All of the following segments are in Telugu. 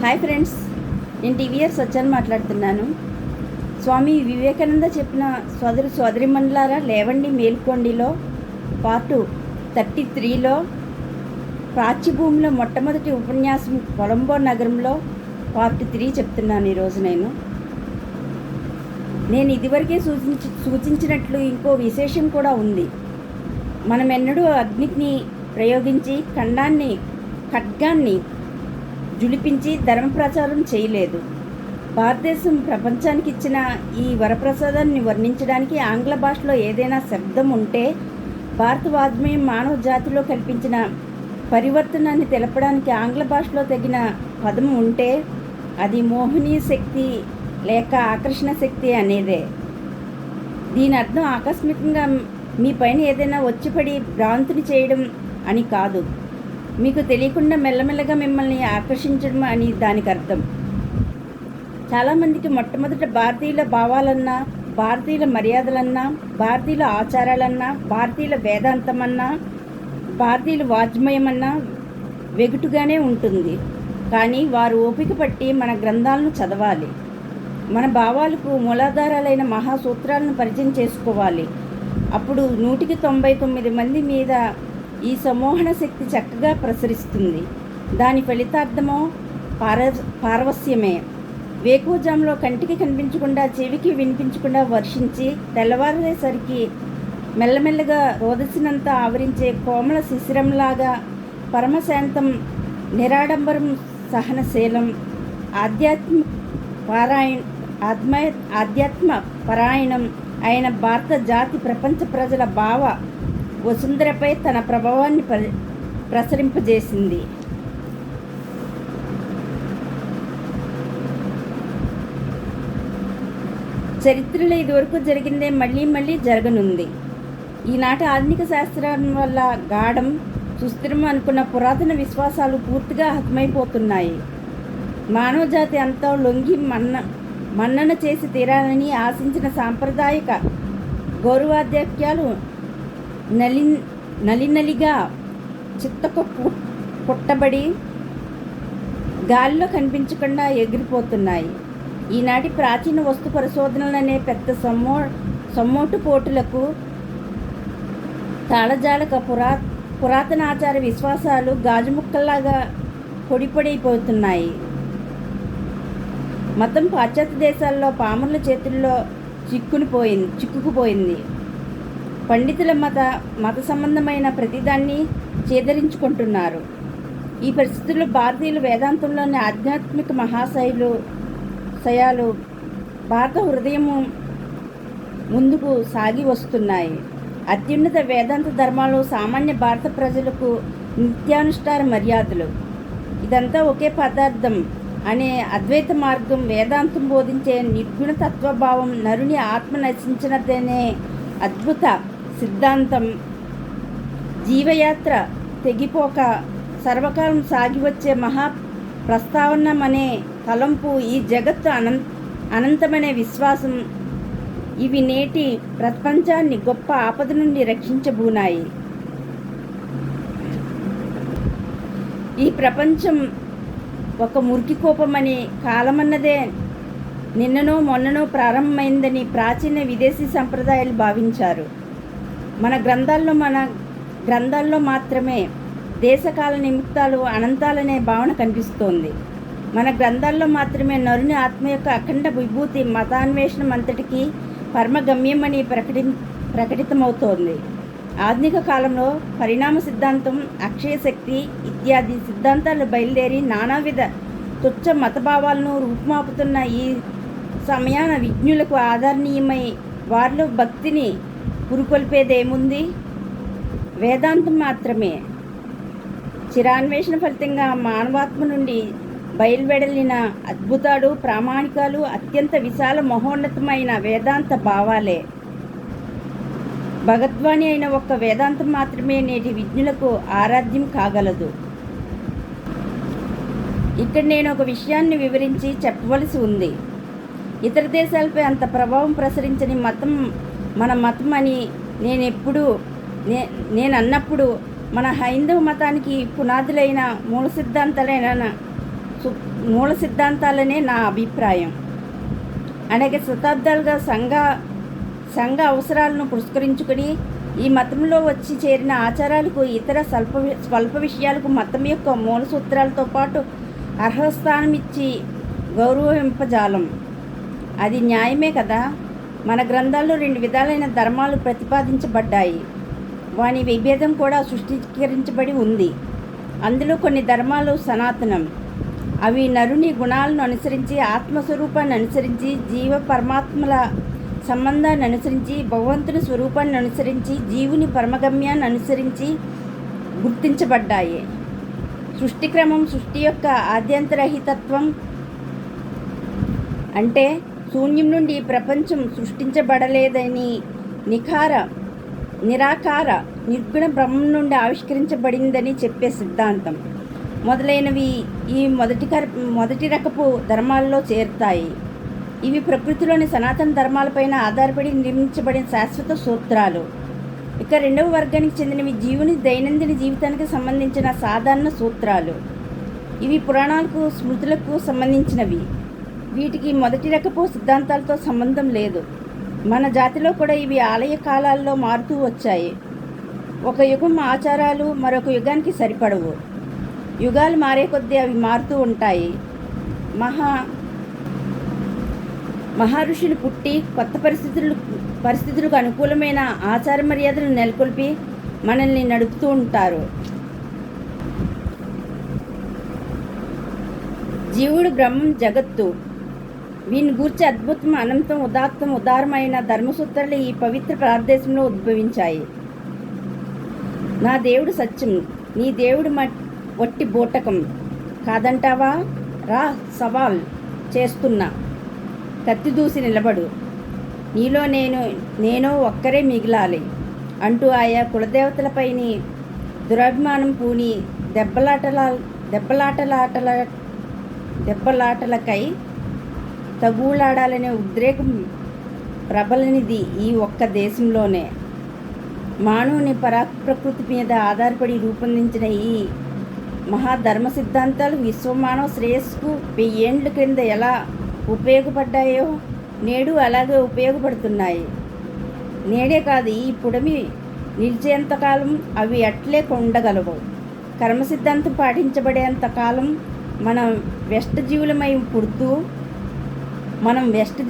హాయ్ ఫ్రెండ్స్, నేను టీవీఆర్ సత్యాన్ని మాట్లాడుతున్నాను. స్వామి వివేకానంద చెప్పిన సోదరిమణులారా లేవండి మేల్కొండిలో పార్ట్ 33లో ప్రాచ్యభూమిలో మొట్టమొదటి ఉపన్యాసం కొలంబో నగరంలో పార్ట్ 3 చెప్తున్నాను. ఈరోజు నేను ఇదివరకే సూచించినట్లు ఇంకో విశేషం కూడా ఉంది. మనమెన్నడూ అగ్నిని ప్రయోగించి ఖడ్గాన్ని జులిపించి ధర్మ ప్రచారం చేయలేదు. భారతదేశం ప్రపంచానికి ఇచ్చిన ఈ వరప్రసాదాన్ని వర్ణించడానికి ఆంగ్ల భాషలో ఏదైనా శబ్దం ఉంటే, భారత వాజ్మయం మానవ జాతిలో కల్పించిన పరివర్తనాన్ని తెలపడానికి ఆంగ్ల భాషలో తగిన పదం ఉంటే అది మోహిని శక్తి లేక ఆకర్షణ శక్తి అనేదే. దీని అర్థం ఆకస్మికంగా మీ పైన ఏదైనా వచ్చిపడి భ్రాంతిని చేయడం అని కాదు, మీకు తెలియకుండా మెల్లమెల్లగా మిమ్మల్ని ఆకర్షించడం అని దానికి అర్థం. చాలామందికి మొట్టమొదట భారతీయుల భావాలన్నా, భారతీయుల మర్యాదలన్నా, భారతీయుల ఆచారాలన్నా, భారతీయుల వేదాంతమన్నా, భారతీయుల వాజ్మయమన్నా వెగుటుగానే ఉంటుంది. కానీ వారు ఓపిక పట్టి మన గ్రంథాలను చదవాలి, మన భావాలకు మూలాధారాలైన మహాసూత్రాలను పరిచయం చేసుకోవాలి. అప్పుడు 199 మంది మీద ఈ సమ్మోహన శక్తి చక్కగా ప్రసరిస్తుంది. దాని ఫలితార్థమో పారవస్యమే. వేకువజాములో కంటికి కనిపించకుండా, చెవికి వినిపించకుండా వర్షించి తెల్లవారేసరికి మెల్లమెల్లగా రోదసినంత ఆవరించే కోమల శిశిరంలాగా పరమశాంతం, నిరాడంబరం, సహనశీలం, ఆధ్యాత్మ పరాయణం అయిన భారత జాతి ప్రపంచ ప్రజల భావ వసుంధరపై తన ప్రభావాన్ని ప్రసరింపజేసింది. చరిత్రలో ఇదివరకు జరిగిందే మళ్ళీ మళ్ళీ జరగనుంది. ఈనాటి ఆధునిక శాస్త్రం వల్ల గాఢం, సుస్థిరం అనుకున్న పురాతన విశ్వాసాలు పూర్తిగా హతమైపోతున్నాయి. మానవజాతి అంతా లొంగి మన్నన చేసి తీరాలని ఆశించిన సాంప్రదాయిక గౌరవాధ్యక్షాలు నలినలిగా చిత్తకు పుట్టబడి గాలిలో కనిపించకుండా ఎగిరిపోతున్నాయి. ఈనాటి ప్రాచీన వస్తు పరిశోధనలనే పెద్ద సమ్మోటు పోటులకు తాళజాలక పురాతన ఆచార విశ్వాసాలు గాజు ముక్కల్లాగా పొడిపొడిపోతున్నాయి. మతం పాశ్చాత్య దేశాల్లో పామరుల చేతుల్లో చిక్కుకుపోయింది. పండితుల మత సంబంధమైన ప్రతిదాన్ని చేదరించుకుంటున్నారు. ఈ పరిస్థితుల్లో భారతీయుల వేదాంతంలోని ఆధ్యాత్మిక మహాశయాలు భారత హృదయము ముందుకు సాగి వస్తున్నాయి. అత్యున్నత వేదాంత ధర్మాలు సామాన్య భారత ప్రజలకు నిత్యానుష్ఠాన మర్యాదలు. ఇదంతా ఒకే పదార్థం అనే అద్వైత మార్గం. వేదాంతం బోధించే నిర్గుణ తత్వభావం నరుని ఆత్మ నశించినదనే అద్భుత సిద్ధాంతం. జీవయాత్ర తెగిపోక సర్వకాలం సాగివచ్చే మహా ప్రస్తావనమనే తలంపు, ఈ జగత్తు అనంతమనే విశ్వాసం, ఇవి నేటి ప్రపంచాన్ని గొప్ప ఆపద నుండి రక్షించబూనాయి. ఈ ప్రపంచం ఒక మురికి కూపమని, కాలమన్నదే నిన్ననో మొన్ననో ప్రారంభమైందని ప్రాచీన విదేశీ సంప్రదాయాలు భావించారు. మన గ్రంథాల్లో మాత్రమే దేశకాల నిమిత్తాలు అనంతాలనే భావన కనిపిస్తోంది. మన గ్రంథాల్లో మాత్రమే నరుని ఆత్మ యొక్క అఖండ విభూతి మతాన్వేషణం అంతటికీ పరమగమ్యమని ప్రకటితమవుతోంది. ఆధునిక కాలంలో పరిణామ సిద్ధాంతం, అక్షయ శక్తి ఇత్యాది సిద్ధాంతాలు బయలుదేరి నానావిధ తుచ్చ మతభావాలను రూపుమాపుతున్న ఈ సమయాన విజ్ఞులకు ఆదరణీయమై వారిలో భక్తిని పురుకొల్పేదేముంది? వేదాంతం మాత్రమే. చిరాన్వేషణ ఫలితంగా మానవాత్మ నుండి బయలువెడలిన అద్భుతాలు, ప్రామాణికాలు అత్యంత విశాల మహోన్నతమైన వేదాంత భావాలే. భగవద్వాణి అయిన ఒక్క వేదాంతం మాత్రమే నేటి విజ్ఞులకు ఆరాధ్యం కాగలదు. ఇక్కడ నేను ఒక విషయాన్ని వివరించి చెప్పవలసి ఉంది. ఇతర దేశాలపై అంత ప్రభావం ప్రసరించని మతం మన మతం అని నేను అన్నప్పుడు మన హైందవ మతానికి పునాదులైన మూల సిద్ధాంతాలైన మూల సిద్ధాంతాలనే నా అభిప్రాయం. అనేక శతాబ్దాలుగా సంఘ అవసరాలను పురస్కరించుకొని ఈ మతంలో వచ్చి చేరిన ఆచారాలకు, ఇతర స్వల్ప విషయాలకు మతం యొక్క మూల సూత్రాలతో పాటు అర్హస్థానం ఇచ్చి గౌరవింపజాలం. అది న్యాయమే కదా. మన గ్రంథాల్లో 2 విధాలైన ధర్మాలు ప్రతిపాదించబడ్డాయి. వాని విభేదం కూడా సృష్టీకరించబడి ఉంది. అందులో కొన్ని ధర్మాలు సనాతనం. అవి నరుని గుణాలను అనుసరించి, ఆత్మస్వరూపాన్ని అనుసరించి, జీవ పరమాత్మల సంబంధాన్ని అనుసరించి, భగవంతుని స్వరూపాన్ని అనుసరించి, జీవుని పరమగమ్యాన్ని అనుసరించి గుర్తించబడ్డాయి. సృష్టి క్రమం, సృష్టి యొక్క ఆద్యంతరహితత్వం, అంటే శూన్యం నుండి ప్రపంచం సృష్టించబడలేదని, నిరాకార నిర్గుణ బ్రహ్మం నుండి ఆవిష్కరించబడిందని చెప్పే సిద్ధాంతం మొదలైనవి ఈ మొదటి రకపు ధర్మాల్లో చేరుతాయి. ఇవి ప్రకృతిలోని సనాతన ధర్మాలపైన ఆధారపడి నిర్మించబడిన శాశ్వత సూత్రాలు. ఇక 2వ వర్గానికి చెందినవి జీవుని దైనందిన జీవితానికి సంబంధించిన సాధారణ సూత్రాలు. ఇవి పురాణాలకు, స్మృతులకు సంబంధించినవి. వీటికి మొదటి రకపు సిద్ధాంతాలతో సంబంధం లేదు. మన జాతిలో కూడా ఇవి ఆలయ కాలాల్లో మారుతూ వచ్చాయి. ఒక యుగం ఆచారాలు మరొక యుగానికి సరిపడవు. యుగాలు మారే కొద్దీ అవి మారుతూ ఉంటాయి. మహర్షులు పుట్టి కొత్త పరిస్థితులకు అనుకూలమైన ఆచార మర్యాదలను నెలకొల్పి మనల్ని నడుపుతూ ఉంటారు. జీవుడు, బ్రహ్మం, జగత్తు, వీని గూర్చి అద్భుతం, అనంతం, ఉదాత్తం, ఉదారమైన ధర్మసూత్రాలు ఈ పవిత్ర భారతదేశంలో ఉద్భవించాయి. నా దేవుడు సత్యం, నీ దేవుడు వట్టి బూటకం కాదంటావా? రా, సవాల్ చేస్తున్నా, కత్తి దూసి నిలబడు, నీలో నేను ఒక్కరే మిగిలాలి అంటూ ఆయా కులదేవతలపైని దురభిమానం పూని దెబ్బలాటలకై తగులాడాలనే ఉద్రేకం ప్రబలనిది ఈ ఒక్క దేశంలోనే. మానవుని ప్రకృతి మీద ఆధారపడి రూపొందించిన ఈ మహాధర్మ సిద్ధాంతాలు విశ్వమానవ శ్రేయస్సుకు 1000 ఏండ్ల క్రింద ఎలా ఉపయోగపడ్డాయో నేడు అలాగే ఉపయోగపడుతున్నాయి. నేడే కాదు, ఈ పుడమి నిలిచేంతకాలం అవి అట్లే ఉండగలవు. కర్మ సిద్ధాంతం పాటించబడేంతకాలం మనం వెస్ట్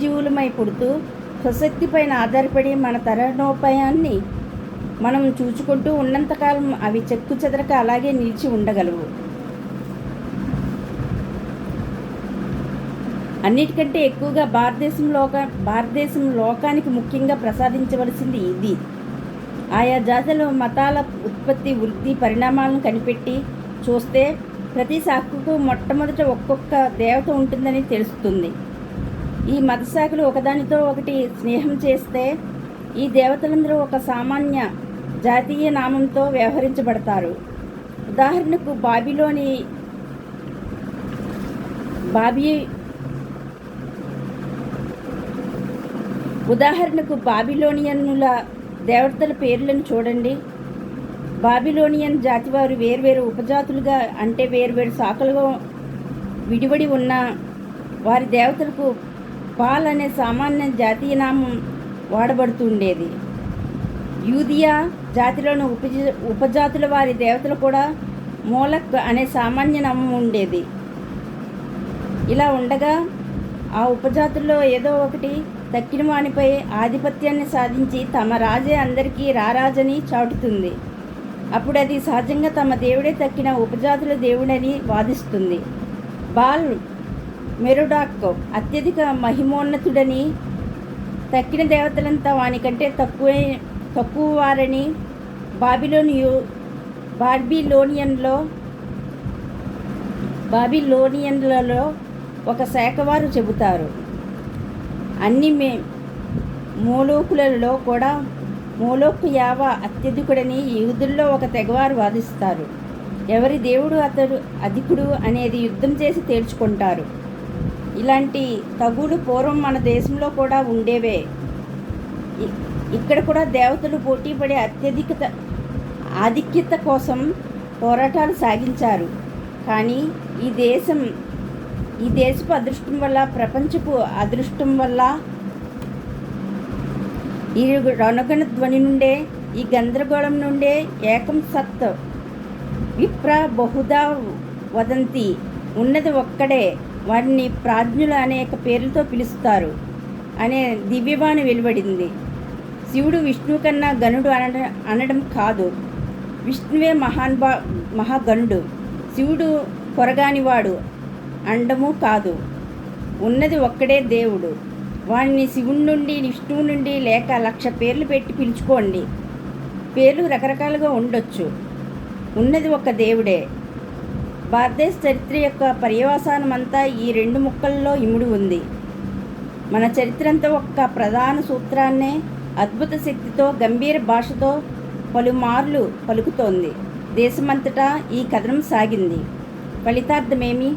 జీవులమై పుడుతూ స్వశక్తి పైన ఆధారపడి మన తరుణోపాయాన్ని మనం చూచుకుంటూ ఉన్నంతకాలం అవి చెక్కు చెదరక అలాగే నిలిచి ఉండగలవు. అన్నిటికంటే ఎక్కువగా భారతదేశం లోకానికి ముఖ్యంగా ప్రసాదించవలసింది ఇది. ఆయా జాతుల మతాల ఉత్పత్తి, వృద్ధి, పరిణామాలను కనిపెట్టి చూస్తే ప్రతి శాఖకు మొట్టమొదట ఒక్కొక్క దేవత ఉంటుందని తెలుస్తుంది. ఈ మత శాఖలు ఒకదానితో ఒకటి స్నేహం చేస్తే ఈ దేవతలందరూ ఒక సామాన్య జాతీయ నామంతో వ్యవహరించబడతారు. ఉదాహరణకు బాబిలోనియన్నుల దేవతల పేర్లను చూడండి. బాబిలోనియన్ జాతివారు వేర్వేరు ఉపజాతులుగా, అంటే వేర్వేరు శాఖలుగా విడివడి ఉన్న వారి దేవతలకు పాల్ అనే సామాన్య జాతీయ నామం వాడబడుతుండేది. యూదియా జాతిలోని ఉపజాతుల వారి దేవతలు కూడా మోలక్ అనే సామాన్య నామం ఉండేది. ఇలా ఉండగా ఆ ఉపజాతుల్లో ఏదో ఒకటి తక్కిన వానిపై ఆధిపత్యాన్ని సాధించి తమ రాజే అందరికీ రారాజని చాటుతుంది. అప్పుడు అది సహజంగా తమ దేవుడే తక్కిన ఉపజాతుల దేవుడని వాదిస్తుంది. బాల్ మెరోడాక్ అత్యధిక మహిమోన్నతుడని, తక్కిన దేవతలంతా వానికంటే తక్కువ వారని బాబిలోనియన్లలో ఒక శాఖ వారు చెబుతారు. అన్ని మోలోకులలో కూడా మోలోకు యావ అత్యధికుడని యూదుల్లో ఒక తెగవారు వాదిస్తారు. ఎవరి దేవుడు అతడు అధికుడు అనేది యుద్ధం చేసి తేల్చుకుంటారు. ఇలాంటి తగులు పూర్వం మన దేశంలో కూడా ఉండేవే. ఇక్కడ కూడా దేవతలు పోటీపడే ఆధిక్యత కోసం పోరాటాలు సాగించారు. కానీ ఈ దేశం ఈ దేశపు అదృష్టం వల్ల, ప్రపంచపు అదృష్టం వల్ల, ఈ రణగణ ధ్వని నుండే, ఈ గందరగోళం నుండే ఏకం సత్ విప్ర బహుదా వదంతి, ఉన్నది ఒక్కడే, వారిని ప్రాజ్ఞులు అనేక పేర్లతో పిలుస్తారు అనే దివ్యవాణి వెలువడింది. శివుడు విష్ణువు కన్నా గణుడు అనడం కాదు. విష్ణువే మహాగణుడు. శివుడు కొరగానివాడు అండము కాదు. ఉన్నది ఒక్కడే దేవుడు. వాడిని శివుడి నుండి, విష్ణువు నుండి లేక 1,00,000 పేర్లు పెట్టి పిలుచుకోండి. పేర్లు రకరకాలుగా ఉండొచ్చు. ఉన్నది ఒక దేవుడే. భారతదేశ చరిత్ర యొక్క పర్యవసానం అంతా ఈ 2 ముక్కల్లో ఇముడి ఉంది. మన చరిత్ర అంతా ఒక్క ప్రధాన సూత్రాన్నే అద్భుత శక్తితో, గంభీర భాషతో పలుమార్లు పలుకుతోంది. దేశమంతటా ఈ కథనం సాగింది. ఫలితార్థమేమి?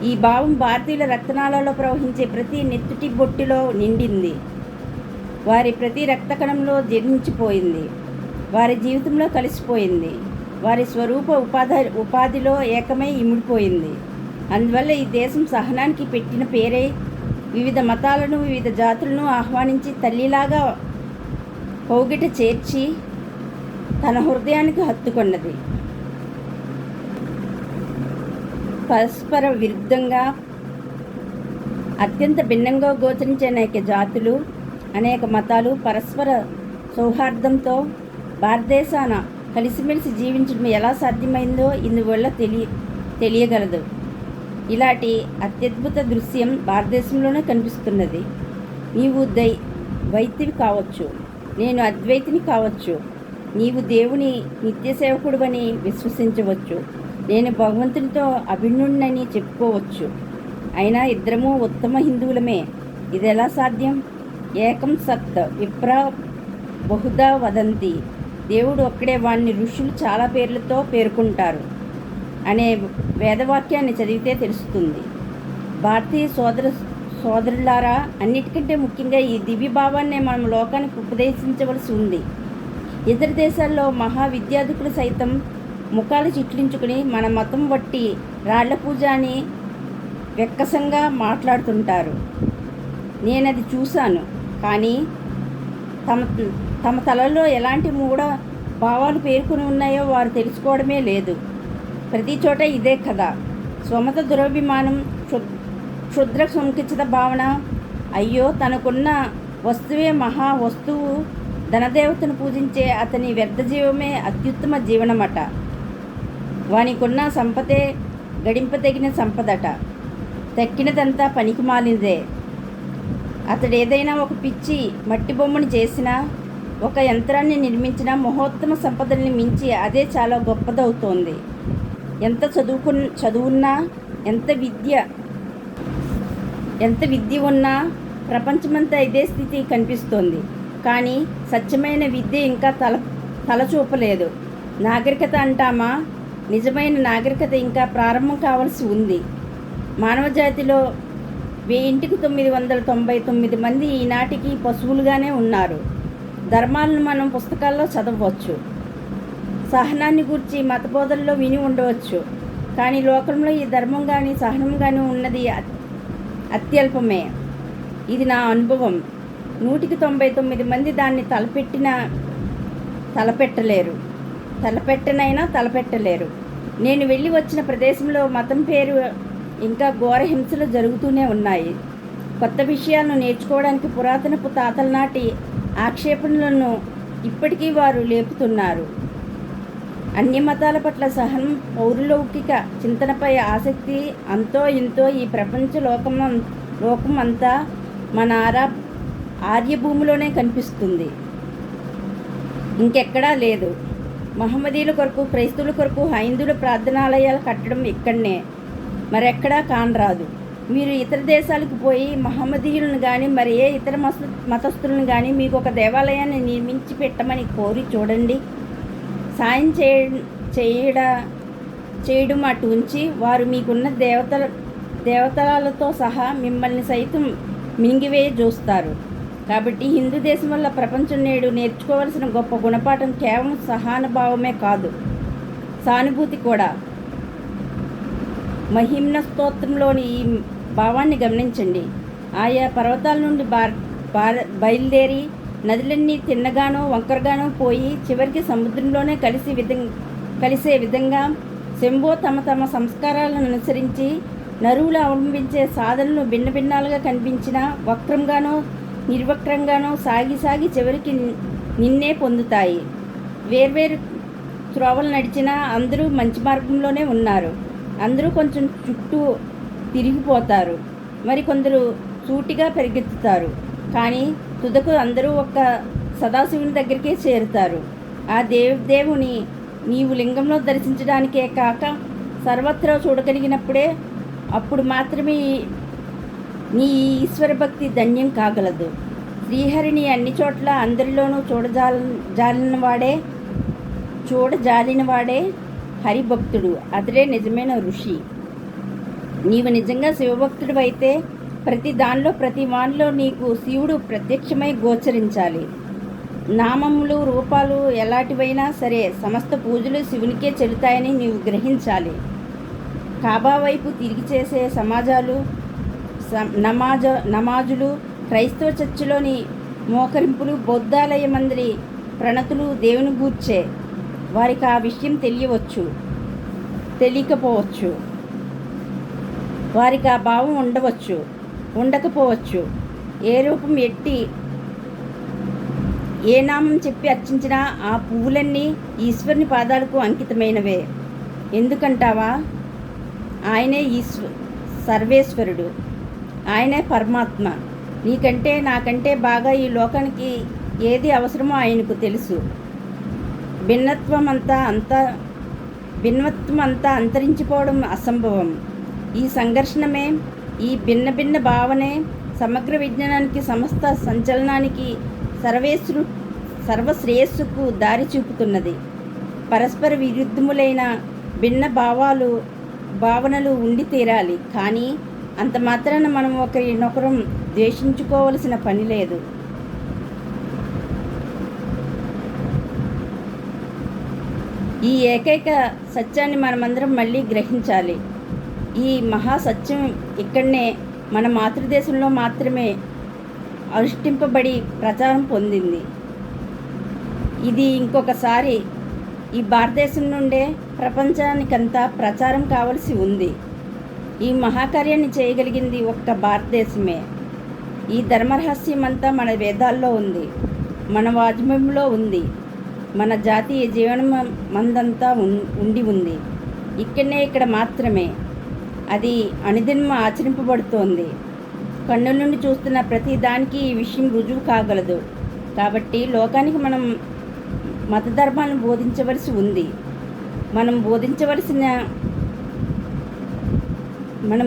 ఈ భావం భారతీయుల రక్తనాళాల్లో ప్రవహించే ప్రతి నెత్తుటి బొట్టిలో నిండింది. వారి ప్రతి రక్తకణంలో జీర్ణించిపోయింది. వారి జీవితంలో కలిసిపోయింది. వారి స్వరూప ఉపాధిలో ఏకమై ఇమిడిపోయింది. అందువల్ల ఈ దేశం సహనానికి పెట్టిన పేరే వివిధ మతాలను, వివిధ జాతులను ఆహ్వానించి తల్లిలాగా కౌగిట చేర్చి తన హృదయానికి హత్తుకొన్నది. పరస్పర విరుద్ధంగా, అత్యంత భిన్నంగా గోచరించే అనేక జాతులు, అనేక మతాలు పరస్పర సౌహార్దంతో భారతదేశాన కలిసిమెలిసి జీవించడం ఎలా సాధ్యమైందో ఇందువల్ల తెలియగలదు. ఇలాంటి అత్యద్భుత దృశ్యం భారతదేశంలోనే కనిపిస్తున్నది. నీవు ద్వైతివి కావచ్చు, నేను అద్వైతిని కావచ్చు. నీవు దేవుని నిత్య సేవకుడువని విశ్వసించవచ్చు, నేను భగవంతునితో అభిన్నుడినని చెప్పుకోవచ్చు. అయినా ఇద్దరము ఉత్తమ హిందువులమే. ఇది ఎలా సాధ్యం? ఏకం సత్ విప్ర బహుదా వదంతి, దేవుడు ఒక్కడే, వాణ్ణి ఋషులు చాలా పేర్లతో పేర్కొంటారు అనే వేదవాక్యాన్ని చదివితే తెలుస్తుంది. భారతీయ సోదరులారా, అన్నిటికంటే ముఖ్యంగా ఈ దివ్య భావాన్నే మనం లోకానికి ఉపదేశించవలసి ఉంది. ఇతర దేశాల్లో మహావిద్యాధికులు సైతం ముఖాలు చిట్లించుకుని మన మతం బట్టి రాళ్ల పూజ అని వెక్కసంగా మాట్లాడుతుంటారు. నేనది చూశాను. కానీ తమ తలలో ఎలాంటి మూఢ భావాలు పేర్కొని ఉన్నాయో వారు తెలుసుకోవడమే లేదు. ప్రతి చోట ఇదే కదా. స్వమత దురభిమానం, క్షుద్ర సంకుచిత భావన. అయ్యో, తనకున్న వస్తువే మహా వస్తువు, ధనదేవతను పూజించే అతని వ్యర్థ జీవమే అత్యుత్తమ జీవనమట. వానికున్న సంపదే గడింపదగిన సంపదట. తక్కినదంతా పనికి మాలినదే. అతడు ఏదైనా ఒక పిచ్చి మట్టి బొమ్మను చేసినా, ఒక యంత్రాన్ని నిర్మించిన మహోత్తమ సంపదల్ని మించి అదే చాలా గొప్పదవుతోంది. ఎంత చదువున్నా, ఎంత విద్య ఉన్నా ప్రపంచమంతా ఇదే స్థితి కనిపిస్తోంది. కానీ సత్యమైన విద్య ఇంకా తలచూపలేదు. నాగరికత అంటామా? నిజమైన నాగరికత ఇంకా ప్రారంభం కావాల్సి ఉంది. మానవజాతిలో 1000-999 మంది ఈనాటికి పశువులుగానే ఉన్నారు. ధర్మాలను మనం పుస్తకాల్లో చదవచ్చు, సహనాన్ని గూర్చి మతబోధనలో విని ఉండవచ్చు. కానీ లోకంలో ఈ ధర్మం కానీ సహనం కానీ ఉన్నది అత్యల్పమే. ఇది నా అనుభవం. 199 మంది దాన్ని తలపెట్టలేరు. నేను వెళ్ళి వచ్చిన ప్రదేశంలో మతం పేరు ఇంకా ఘోర హింసలు జరుగుతూనే ఉన్నాయి. కొత్త విషయాలను నేర్చుకోవడానికి పురాతనపు తాతల నాటి ఆక్షేపణలను ఇప్పటికీ వారు లేపుతున్నారు. అన్ని మతాల పట్ల సహనం, పౌరలౌకిక చింతనపై ఆసక్తి అంతో ఇంతో ఈ ప్రపంచ లోకం అంతా మన ఆర్యభూమిలోనే కనిపిస్తుంది. ఇంకెక్కడా లేదు. మహమ్మదీయుల కొరకు, క్రైస్తవుల కొరకు హైందువుల ప్రార్థనాలయాలు కట్టడం ఇక్కడనే, మరెక్కడా కానరాదు. మీరు ఇతర దేశాలకు పోయి మహమ్మదీయులను కానీ మరి ఏ ఇతర మతస్థులను కానీ మీకు ఒక దేవాలయాన్ని నిర్మించి పెట్టమని కోరి చూడండి. సాయం చేయడం అటు ఉంచి వారు మీకున్న దేవతలతో సహా మిమ్మల్ని సైతం మింగివేయ చూస్తారు. కాబట్టి హిందూ దేశం వల్ల ప్రపంచం నేడు నేర్చుకోవాల్సిన గొప్ప గుణపాఠం కేవలం సహనభావమే కాదు, సానుభూతి కూడా. మహిమ్న స్తోత్రంలోని ఈ భావాన్ని గమనించండి. ఆయా పర్వతాల నుండి బయలుదేరి నదులన్నీ తిన్నగానో వంకరగానో పోయి చివరికి సముద్రంలోనే కలిసే విధంగా శంభో తమ తమ సంస్కారాలను అనుసరించి నరువులు అవలంబించే సాధనలు భిన్న భిన్నాలుగా కనిపించిన వక్రంగానో నిర్వక్రంగానో సాగి చివరికి నిన్నే పొందుతాయి. వేర్వేరు త్రోవలు నడిచినా అందరూ మంచి మార్గంలోనే ఉన్నారు. అందరూ కొంచెం చుట్టూ తిరిగిపోతారు, మరి కొందరు సూటిగా పరిగెత్తుతారు. కానీ తుదకు అందరూ ఒక్క సదాశివుని దగ్గరికే చేరుతారు. ఆ దేవుని నీవు లింగంలో దర్శించడానికే కాక సర్వత్రా చూడగలిగినప్పుడే అప్పుడు మాత్రమే నీ ఈశ్వర భక్తి ధన్యం కాగలదు. శ్రీహరిని అన్ని చోట్ల అందరిలోనూ చూడజాలినవాడే హరిభక్తుడు. అతడే నిజమైన ఋషి. నీవు నిజంగా శివభక్తుడు అయితే ప్రతి వానిలో నీకు శివుడు ప్రత్యక్షమై గోచరించాలి. నామములు రూపాలు ఎలాంటివైనా సరే సమస్త పూజలు శివునికే చెల్లుతాయని నీవు గ్రహించాలి. కాబా వైపు తిరిగి చేసే నమాజులు, క్రైస్తవ చర్చిలోని మోకరింపులు, బౌద్ధాలయ మందిరి ప్రణతులు దేవుని గూర్చే. వారికి ఆ విషయం తెలియకపోవచ్చు. వారికి ఆ భావం ఉండకపోవచ్చు. ఏ రూపం ఎట్టి ఏ నామం చెప్పి అర్చించినా ఆ పువ్వులన్నీ ఈశ్వరుని పాదాలకు అంకితమైనవే. ఎందుకంటావా? ఆయనే సర్వేశ్వరుడు, ఆయనే పరమాత్మ. నీకంటే నాకంటే బాగా ఈ లోకానికి ఏది అవసరమో ఆయనకు తెలుసు. భిన్నత్వం అంతా అంతరించిపోవడం అసంభవం. ఈ సంఘర్షణమే, ఈ భిన్న భావనే సమగ్ర విజ్ఞానానికి, సమస్త సంచలనానికి, సర్వశ్రేయస్సుకు దారి చూపుతున్నది. పరస్పర విరుద్ధములైన భిన్న భావనలు ఉండి తీరాలి. కానీ అంత మాత్రాన మనం ఒకరినొకరం ద్వేషించుకోవలసిన పని లేదు. ఈ ఏకైక సత్యాన్ని మనమందరం మళ్ళీ గ్రహించాలి. ఈ మహాసత్యం ఇక్కడనే మన మాతృదేశంలో మాత్రమే అనుష్ఠింపబడి ప్రచారం పొందింది. ఇది ఇంకొకసారి ఈ భారతదేశం నుండే ప్రపంచానికంతా ప్రచారం కావలసి ఉంది. ఈ మహాకార్యాన్ని చేయగలిగింది ఒక్క భారతదేశమే. ఈ ధర్మరహస్యం అంతా మన వేదాల్లో ఉంది, మన వాజ్మయంలో ఉంది, మన జాతీయ జీవనం మందంతా ఉంది. ఇక్కడ మాత్రమే అది అనుదినం ఆచరింపబడుతోంది. కన్నుల నుండి చూస్తున్న ప్రతి దానికి ఈ విషయం రుజువు కాగలదు. కాబట్టి లోకానికి మనం మత ధర్మాలను బోధించవలసి ఉంది. మనం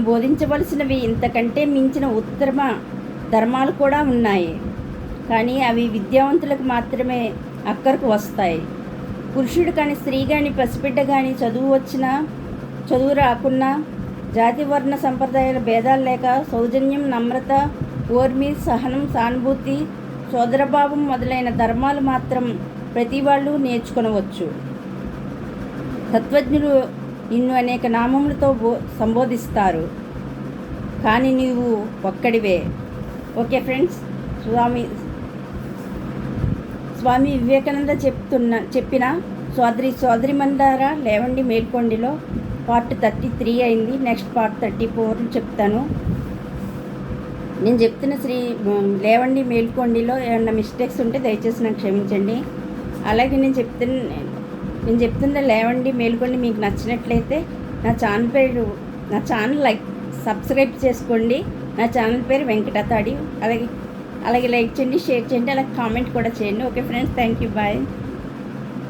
బోధించవలసినవి ఇంతకంటే మించిన ఉత్తమ ధర్మాలు కూడా ఉన్నాయి. కానీ అవి విద్యావంతులకు మాత్రమే అక్కరకు వస్తాయి. పురుషుడు కానీ, స్త్రీ కానీ, పసిబిడ్డ కానీ, చదువు రాకున్నా, జాతి వర్ణ సంప్రదాయాల భేదాలు లేక సౌజన్యం, నమ్రత, ఓర్మి, సహనం, సానుభూతి, సోదరభావం మొదలైన ధర్మాలు మాత్రం ప్రతి వాళ్ళు నేర్చుకొనవచ్చు. తత్వజ్ఞులు నిన్ను అనేక నామములతో సంబోధిస్తారు, కానీ నీవు ఒక్కడివే. ఓకే ఫ్రెండ్స్, స్వామి వివేకానంద చెప్పిన సోదరిమణులారా లేవండి మేల్కొండిలో పార్ట్ 33 అయింది. నెక్స్ట్ పార్ట్ 34 చెప్తాను. నేను చెప్తున్న లేవండి మేల్కొండిలో ఏమన్నా మిస్టేక్స్ ఉంటే దయచేసి నాకు క్షమించండి. అలాగే నేను చెప్తున్న లేవండి మేల్కొండి మీకు నచ్చినట్లయితే నా ఛానల్ సబ్స్క్రైబ్ చేసుకోండి. నా ఛానల్ పేరు వెంకటతాడి. అలాగే లైక్ చేయండి, షేర్ చేయండి, అలాగే కామెంట్ కూడా చేయండి. Okay friends, thank you, bye.